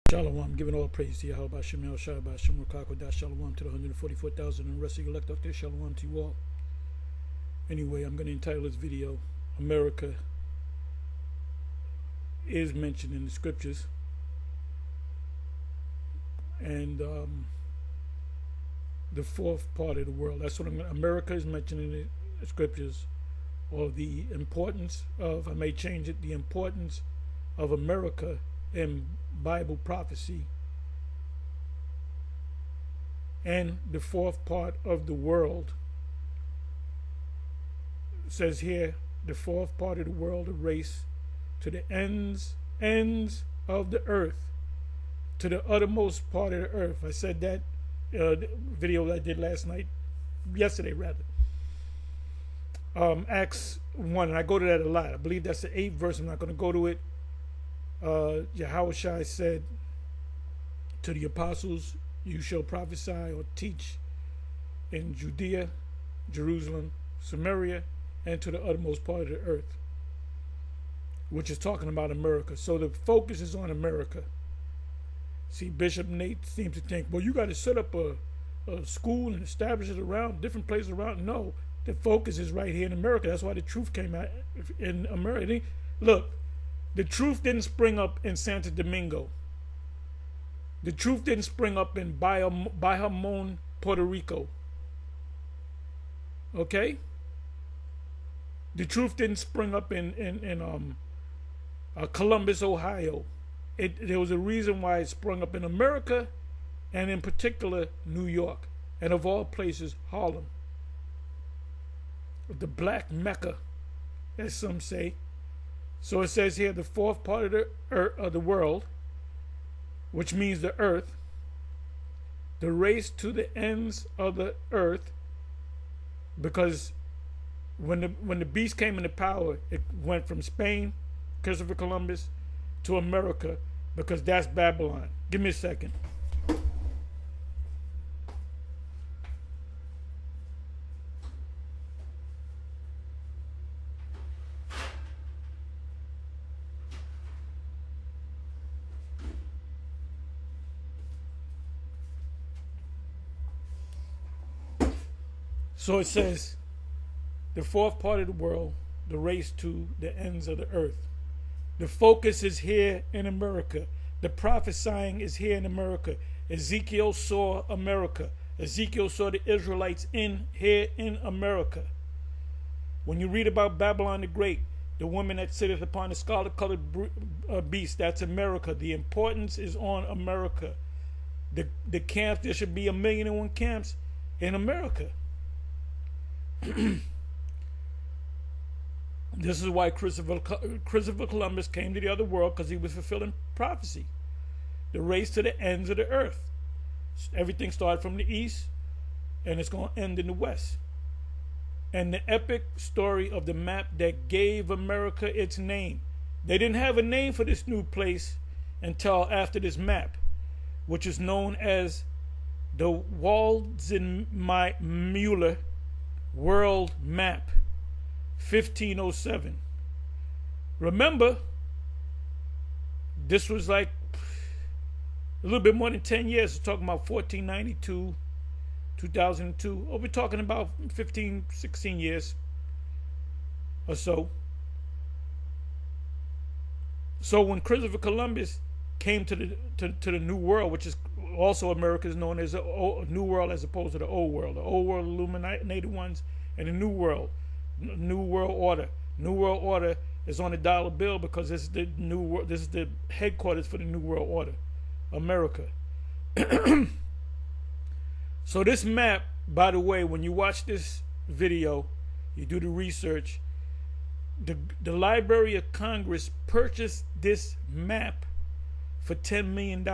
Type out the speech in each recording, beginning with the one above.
Shalom, I'm giving all praise to Yahweh Shem El Shaddai Shem Rakakodah. Shalom to the 144,000 and the rest of you elect out there. Shalom to you all. Anyway, I'm going to entitle this video, America is mentioned in the scriptures. And the fourth part of the world. That's what America is mentioned in the scriptures. Or the importance of, I may change it, the importance of America in Bible prophecy. And the fourth part of the world says here, the fourth part of the world, a race to the ends of the earth, to the uttermost part of the earth. I said that video that I did yesterday rather. Acts 1, and I go to that a lot. I believe that's the 8th verse. I'm not going to go to it. Yahushua said to the apostles, you shall prophesy or teach in Judea, Jerusalem, Samaria, and to the uttermost part of the earth, which is talking about America. So the focus is on America. See, Bishop Nate seems to think, well, you got to set up a school and establish it around different places around. No, the focus is right here in America. That's why the truth came out in America. Look, the truth didn't spring up in Santo Domingo. The truth didn't spring up in Bayamon, Puerto Rico. Okay? The truth didn't spring up in Columbus, Ohio. There was a reason why it sprung up in America, and in particular New York, and of all places Harlem, the Black Mecca, as some say. So it says here, the fourth part of the world, which means the earth, the race to the ends of the earth, because when the beast came into power, it went from Spain, Christopher Columbus, to America, because that's Babylon. Give me a second. So it says, the fourth part of the world, the race to the ends of the earth. The focus is here in America. The prophesying is here in America. Ezekiel saw America. Ezekiel saw the Israelites here in America. When you read about Babylon the Great, the woman that sitteth upon the scarlet-colored beast, that's America. The importance is on America. The camps, there should be 1,000,001 camps in America. This is why Christopher Columbus came to the other world, because he was fulfilling prophecy. The race to the ends of the earth. Everything started from the east, and it's going to end in the west. And the epic story of the map that gave America its name. They didn't have a name for this new place until after this map, which is known as the Waldseemüller World Map, 1507. Remember, this was like a little bit more than 10 years. We're talking about 1492, 2002. Oh, we're talking about 15, 16 years or so. So when Christopher Columbus came to the New World, which is also America, is known as a New World as opposed to the Old World. The Old World, illuminated ones, and the New World, New World Order. New World Order is on the dollar bill because this is the New World. This is the headquarters for the New World Order, America. So this map, by the way, when you watch this video, you do the research. The Library of Congress purchased this map for $10 million.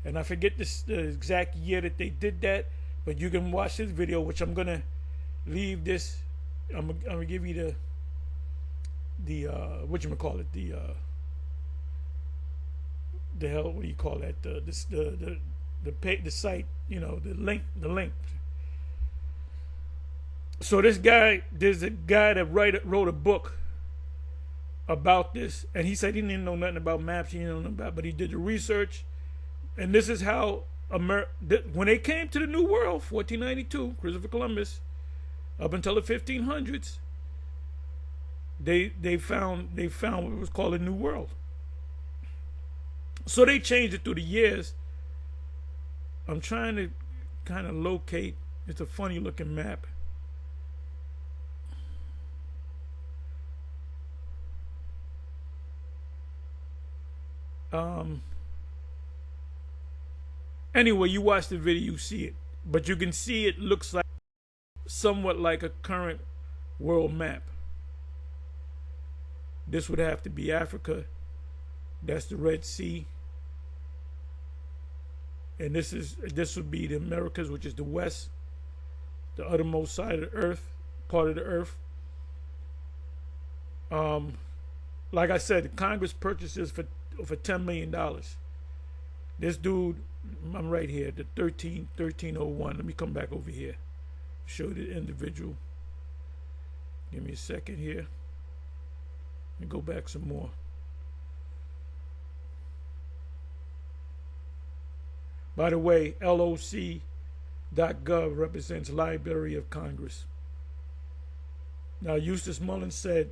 And I forget the exact year that they did that, but you can watch this video, which I'm gonna leave this. I'm gonna give you the whatchamacallit, the hell, what do you call that? The site, you know, the link. So there's a guy that wrote a book about this, and he said he didn't know nothing about maps. He didn't know nothing about, but he did the research, and this is how when they came to the New World, 1492, Christopher Columbus, up until the 1500s, they found what was called a New World. So they changed it through the years. I'm trying to kind of locate. It's a funny looking map. Anyway, you watch the video, you see it, but you can see it looks like somewhat like a current world map. This would have to be Africa. That's the Red Sea. And this would be the Americas, which is the west, the uttermost side of the earth, part of the earth. Like I said, Congress purchased this for $10 million. This dude, I'm right here, the 1301. Let me come back over here. Show the individual. Give me a second here. Let me go back some more. By the way, LOC.gov represents Library of Congress. Now, Eustace Mullins said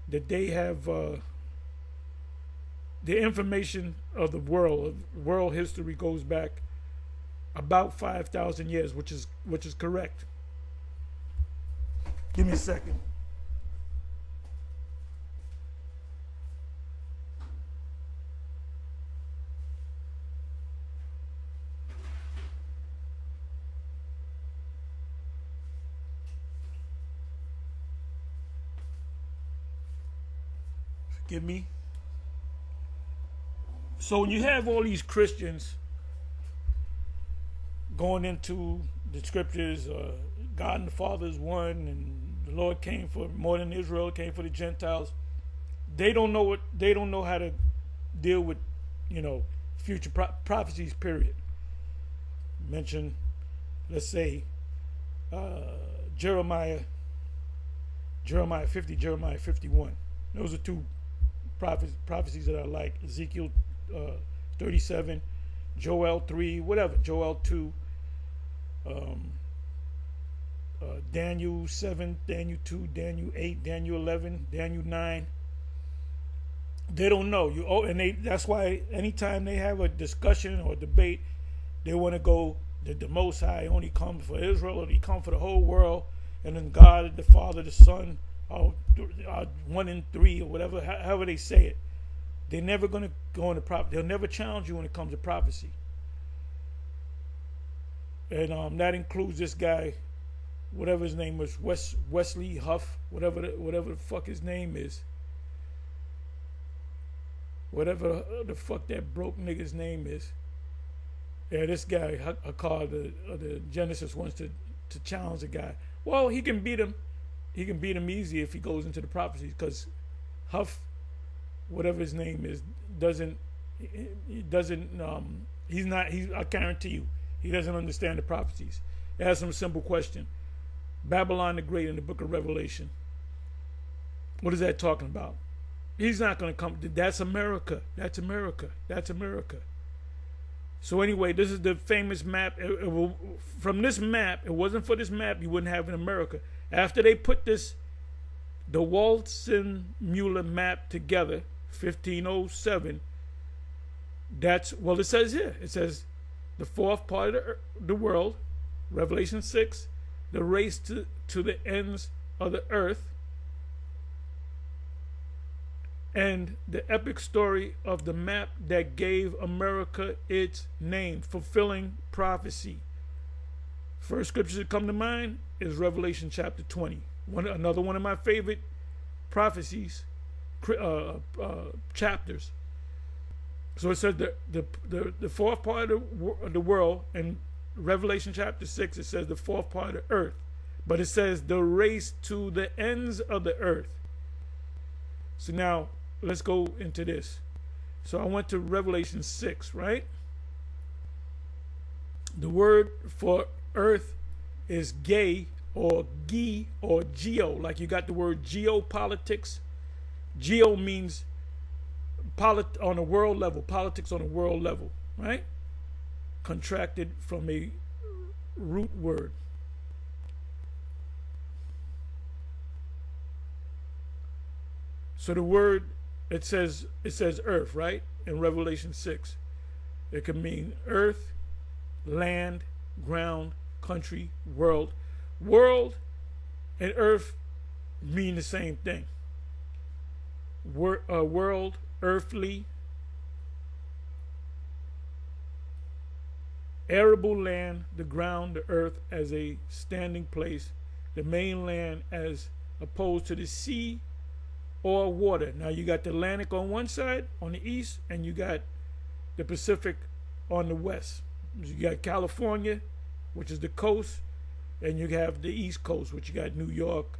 that they have the information of the world history goes back about 5,000 years, which is correct. Give me a second. Forgive me. So when you have all these Christians going into the scriptures, God and the Father is one, and the Lord came for more than Israel, came for the Gentiles. They don't know how to deal with, future prophecies. Period. Mention, let's say, Jeremiah 50, Jeremiah 51. Those are two prophecies that I like. Ezekiel 37, Joel 3, whatever, Joel 2, Daniel 7, Daniel 2, Daniel 8, Daniel 11, Daniel 9. They don't know. That's why anytime they have a discussion or debate, they want to go that the Most High only comes for Israel, or he comes for the whole world, and then God, the Father, the Son, are 1 and 3, or whatever, however they say it. They're never going to go into prophecy. They'll never challenge you when it comes to prophecy. And that includes this guy, whatever his name was, Wesley Huff, whatever the fuck his name is. Whatever the fuck that broke nigga's name is. Yeah, this guy, the Genesis wants to challenge the guy. Well, he can beat him. He can beat him easy if he goes into the prophecies, because Huff, whatever his name is, I guarantee you, he doesn't understand the prophecies. Ask him a simple question. Babylon the Great in the book of Revelation. What is that talking about? He's not going to come. That's America. That's America. That's America. So anyway, this is the famous map. From this map, it wasn't for this map, you wouldn't have in America. After they put the Waldseemüller map together, 1507, it says here. It says the fourth part of the world, Revelation 6, the race to the ends of the earth, and the epic story of the map that gave America its name, fulfilling prophecy. First scripture that come to mind is Revelation chapter 20. Another one of my favorite prophecies, chapters. So it says the fourth part of the world, and Revelation chapter 6, it says the fourth part of earth. But it says the race to the ends of the earth. So now, let's go into this. So I went to Revelation 6, right? The word for earth is gay, or gi, or geo. Like you got the word geopolitics, Geo means on a world level, politics on a world level, right? Contracted from a root word. So the word, it says earth, right? In Revelation 6. It can mean earth, land, ground, country, world. World and earth mean the same thing. World, earthly, arable land, the ground, the earth as a standing place, the mainland as opposed to the sea or water. Now you got the Atlantic on one side, on the east, and you got the Pacific on the west. You got California, which is the coast, and you have the East Coast, which you got New York,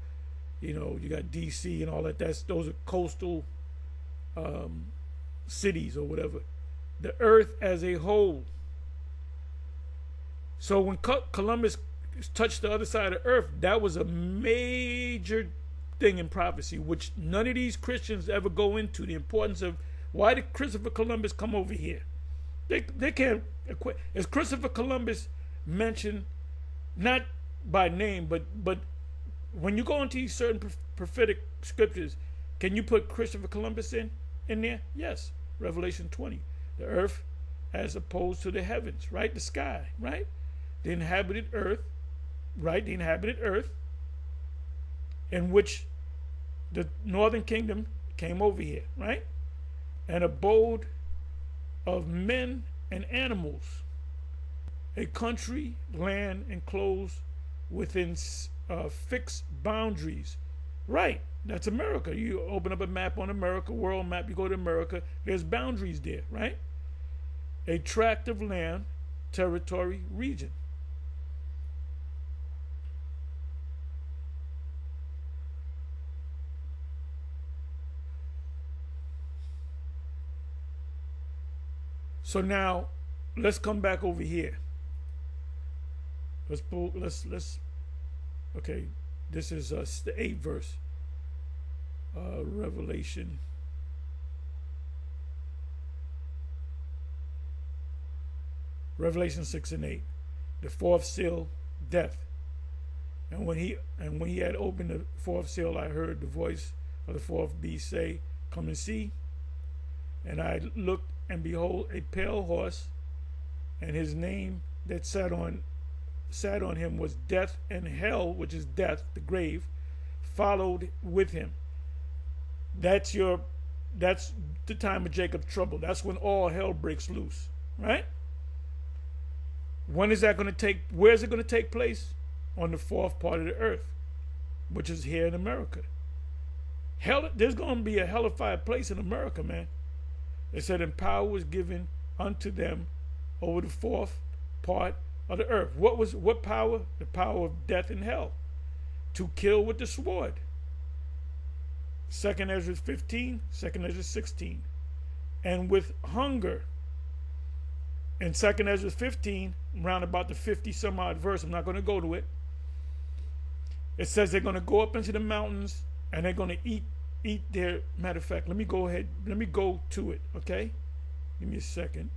you got DC and all that. Those are coastal cities or whatever. The earth as a whole. So when Columbus touched the other side of the earth, that was a major thing in prophecy, which none of these Christians ever go into. The importance of why did Christopher Columbus come over here? They can't. Is Christopher Columbus mentioned not by name, but when you go into these certain prophetic scriptures, can you put Christopher Columbus in there? Yes. Revelation 20, the earth as opposed to the heavens, right? The sky, right? The inhabited earth, right? The inhabited earth, in which the northern kingdom came over here, right? An abode of men and animals, a country, land enclosed within fixed boundaries. Right, that's America. You open up a map on America, world map, you go to America, there's boundaries there, right? A tract of land, territory, region. So now, let's come back over here. Okay, this is the 8th verse. Revelation. Revelation 6 and 8. The fourth seal, death. And when he had opened the fourth seal, I heard the voice of the fourth beast say, "Come and see." And I looked, and behold, a pale horse, and his name that sat on him was Death, and hell, which is death, the grave, followed with him. That's the time of Jacob's trouble. That's when all hell breaks loose, right? When is that going to take? Where is it going to take place? On the fourth part of the earth, which is here in America. Hell, there's going to be a hellified place in America, man. It said, and power was given unto them over the fourth part of the earth. What power? The power of death and hell, to kill with the sword. 2nd Ezra 15, 2nd Ezra 16, and with hunger. In 2nd Ezra 15, round about the 50 some odd verse, I'm not going to go to it. It says they're going to go up into the mountains and they're going to eat their, matter of fact, let me go to it, okay? Give me a second.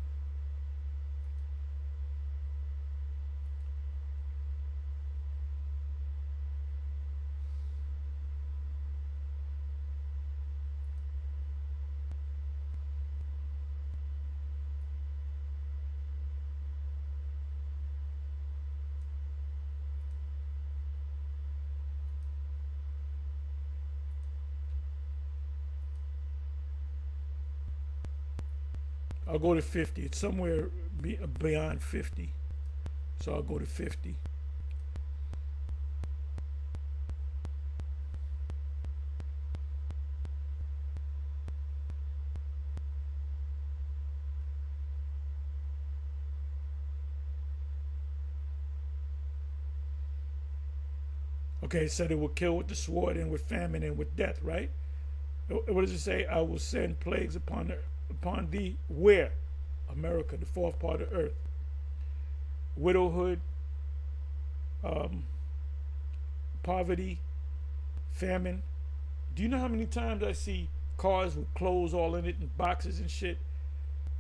I'll go to 50. It's somewhere beyond 50. So I'll go to 50. Okay, it said it will kill with the sword and with famine and with death, right? What does it say? I will send plagues upon thee. Where? America, the fourth part of earth. Widowhood, poverty, famine. Do you know how many times I see cars with clothes all in it and boxes and shit.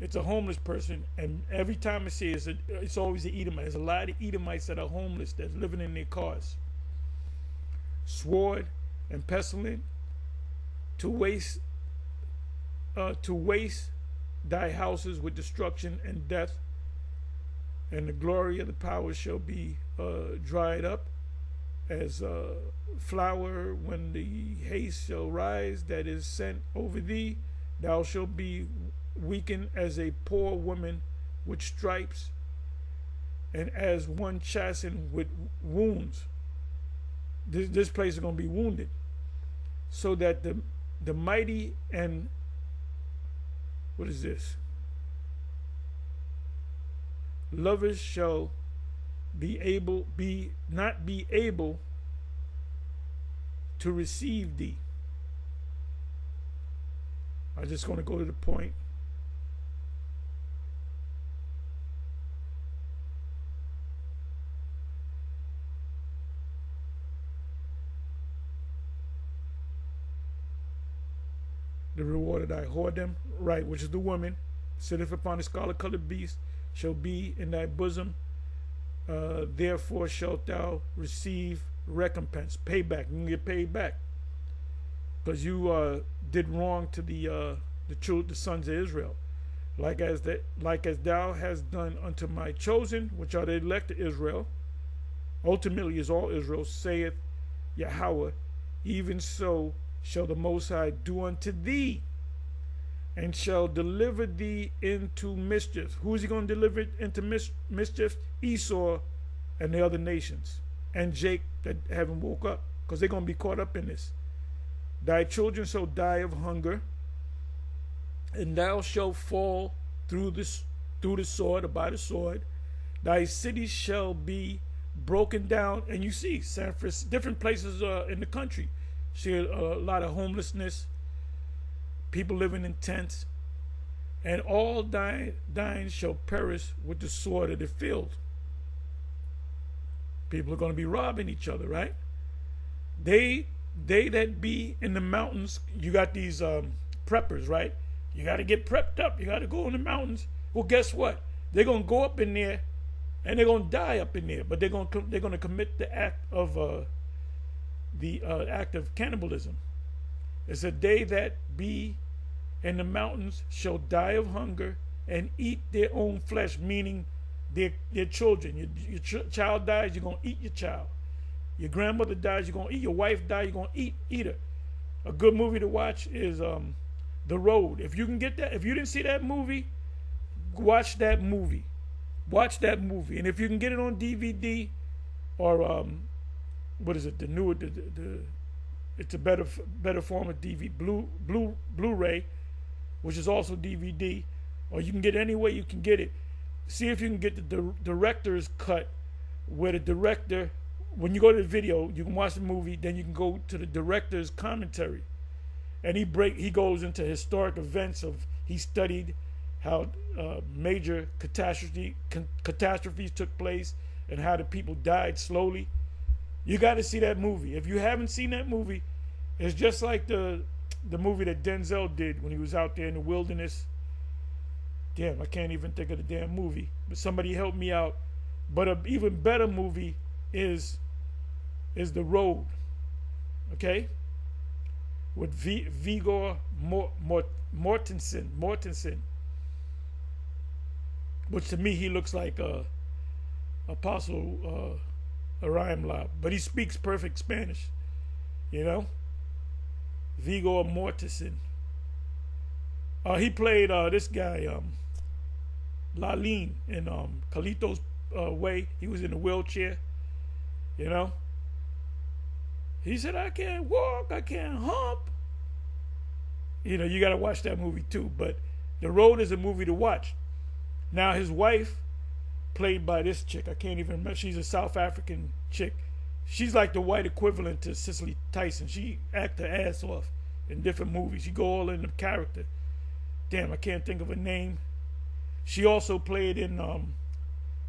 It's a homeless person, and every time I see it, it's always an Edomite. There's a lot of Edomites that are homeless that's living in their cars. Sword and pestilence to waste thy houses with destruction and death, and the glory of the power shall be dried up as flour when the haste shall rise that is sent over thee. Thou shalt be weakened as a poor woman with stripes, and as one chastened with wounds. This place is going to be wounded, so that the mighty and what is this? Lovers shall not be able to receive thee. I'm just going to go to the point. The reward of thy whoredom, right, which is the woman, sitteth upon the scarlet-colored beast, shall be in thy bosom. Therefore shalt thou receive recompense, payback. You can get paid back because you did wrong to the sons of Israel, like as thou hast done unto my chosen, which are the elect of Israel. Ultimately, is all Israel, saith Yahweh. Even so shall the Most High do unto thee, and shall deliver thee into mischief. Who is he going to deliver into mischief? Esau and the other nations, and Jake that haven't woke up, because they're going to be caught up in this. Thy children shall die of hunger, and thou shalt fall through the sword, or by the sword. Thy cities shall be broken down, and you see San Francisco, different places in the country. See a lot of homelessness, people living in tents, and all thine shall perish with the sword of the field. People are going to be robbing each other, right? They that be in the mountains, you got these preppers, right? You got to get prepped up. You got to go in the mountains. Well, guess what? They're going to go up in there, and they're going to die up in there. But they're going to commit the act of cannibalism. It's a day that be in the mountains shall die of hunger and eat their own flesh, meaning their children. Your child dies, you're going to eat your child. Your grandmother dies, you're going to eat. Your wife dies, you're going to eat her. A good movie to watch is The Road. If you can get that, if you didn't see that movie, watch that movie. Watch that movie. And if you can get it on DVD or what is it? The newer, it's a better form of DVD, Blu-ray, which is also DVD, or you can get it any way you can get it. See if you can get the director's cut, where the director, when you go to the video, you can watch the movie, then you can go to the director's commentary, and he goes into historic events of, he studied how major catastrophes took place and how the people died slowly. You got to see that movie. If you haven't seen that movie, it's just like the movie that Denzel did when he was out there in the wilderness. Damn, I can't even think of the damn movie. But somebody help me out. But an even better movie is The Road. Okay? With Viggo Mortensen. Which to me, he looks like Apostle Ariam Lab. But he speaks perfect Spanish. You know? Viggo Mortensen. He played this guy, Lalin, in Carlito's Way. He was in a wheelchair, you know. He said, I can't walk, I can't hump. You know, you got to watch that movie too. But The Road is a movie to watch. Now, his wife, played by this chick, I can't even remember. She's a South African chick. She's like the white equivalent to Cicely Tyson. She act her ass off in different movies. She go all in the character. Damn, I can't think of her name. She also played in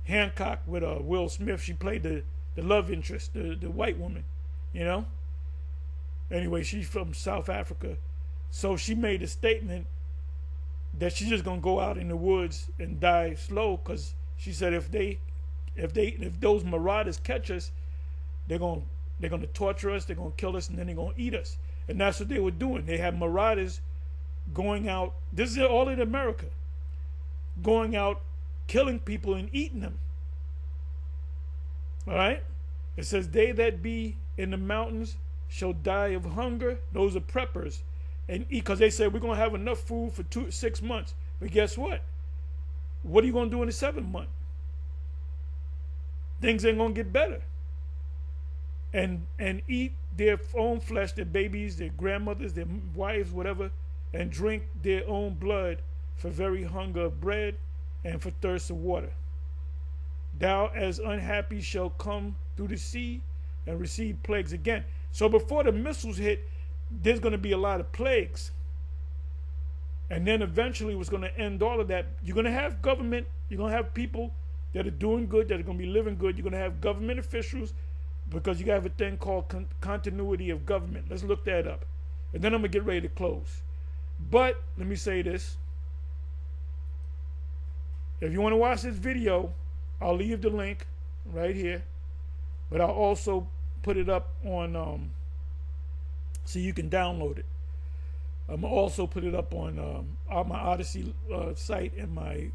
Hancock with Will Smith. She played the love interest, the white woman, you know. Anyway, she's from South Africa. So she made a statement that she's just gonna go out in the woods and die slow, because she said if those marauders catch us, they're gonna torture us, they're gonna kill us, and then they're gonna eat us. And that's what they were doing. They had marauders going out. This is all in America, going out, killing people and eating them. All right. It says, "They that be in the mountains shall die of hunger." Those are preppers, and eat, because they say we're gonna have enough food for 6 months. But guess what? What are you gonna do in the 7th month? Things ain't gonna get better. And eat their own flesh, their babies, their grandmothers, their wives, whatever, and drink their own blood for very hunger of bread and for thirst of water. Thou as unhappy shall come through the sea and receive plagues again. So before the missiles hit, there's going to be a lot of plagues. And then eventually what's going to end all of that, you're going to have government, you're going to have people that are doing good, that are going to be living good. You're going to have government officials, because you have a thing called continuity of government. Let's look that up. And then I'm going to get ready to close. But let me say this. If you want to watch this video, I'll leave the link right here. But I'll also put it up on, so you can download it. I'm going to also put it up on my Odyssey site and my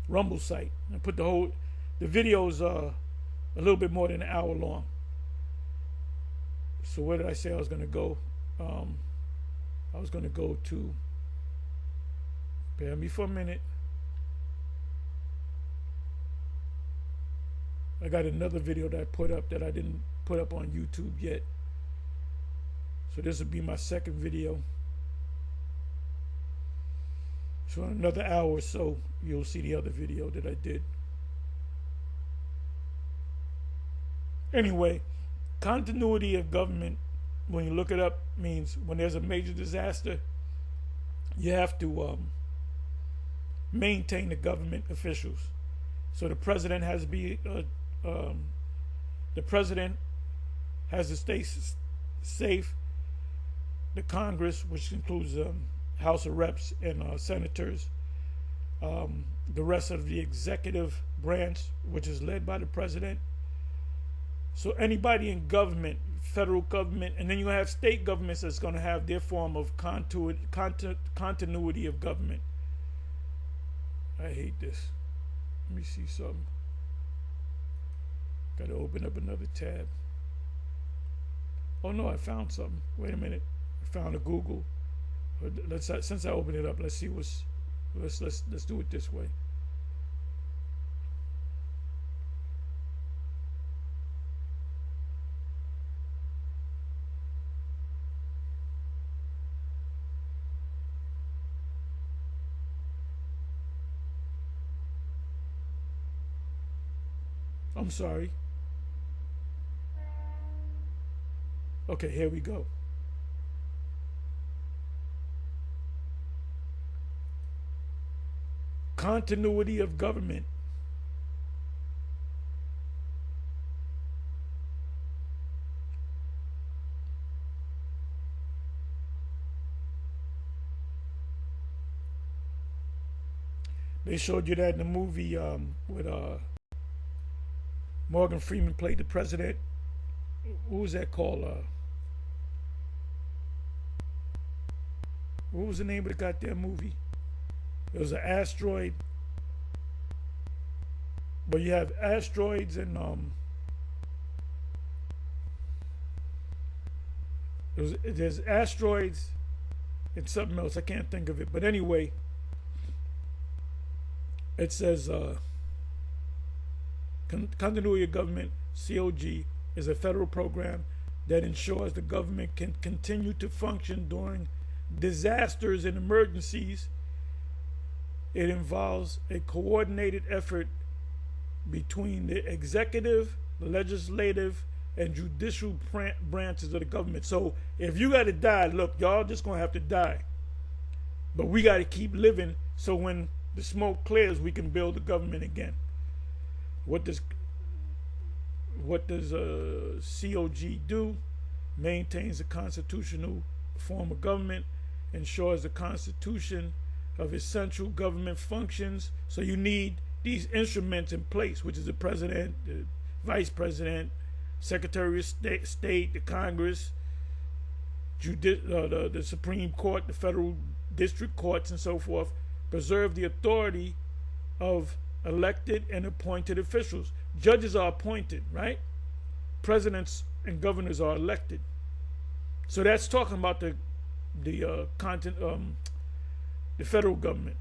Rumble site. And put the video's a little bit more than an hour long. So where did I say I was going to go? I was going to go to, bear me for a minute. I got another video that I put up that I didn't put up on YouTube yet. So this will be my second video. So in another hour or so, you'll see the other video that I did. Anyway, continuity of government, when you look it up, means when there's a major disaster, you have to maintain the government officials. So the president has to be, the president has to stay safe. The Congress, which includes House of Reps and senators, the rest of the executive branch, which is led by the president. So anybody in government, federal government, and then you have state governments that's going to have their form of continuity of government. I hate this. Let me see something. Got to open up another tab. Oh no, I found something. Wait a minute. I found a Google. Since I opened it up, let's see what's. Let's do it this way. I'm sorry. Okay, here we go. Continuity of government. They showed you that in the movie with Morgan Freeman played the president. What was that called? What was the name of the goddamn movie? It was an asteroid. But you have asteroids and there's asteroids and something else. I can't think of it. But anyway, it says continuity of government, COG, is a federal program that ensures the government can continue to function during disasters and emergencies. It involves a coordinated effort between the executive, legislative, and judicial branches of the government. So if you got to die, look, y'all just going to have to die. But we got to keep living so when the smoke clears, we can build the government again. What does COG do? Maintains a constitutional form of government ensures the constitution of essential government functions. So you need these instruments in place, which is the president, the vice president, secretary of state, the Congress, the Supreme Court, the federal district courts, and so forth. Preserve the authority of elected and appointed officials. Judges are appointed, right? Presidents and governors are elected. So that's talking about the federal government.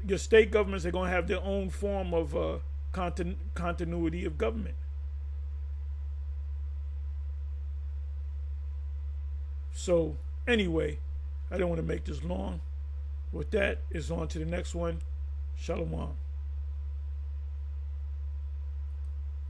Your state governments are going to have their own form of continuity of government. So anyway, I don't want to make this long. With that, it's on to the next one. Shalom.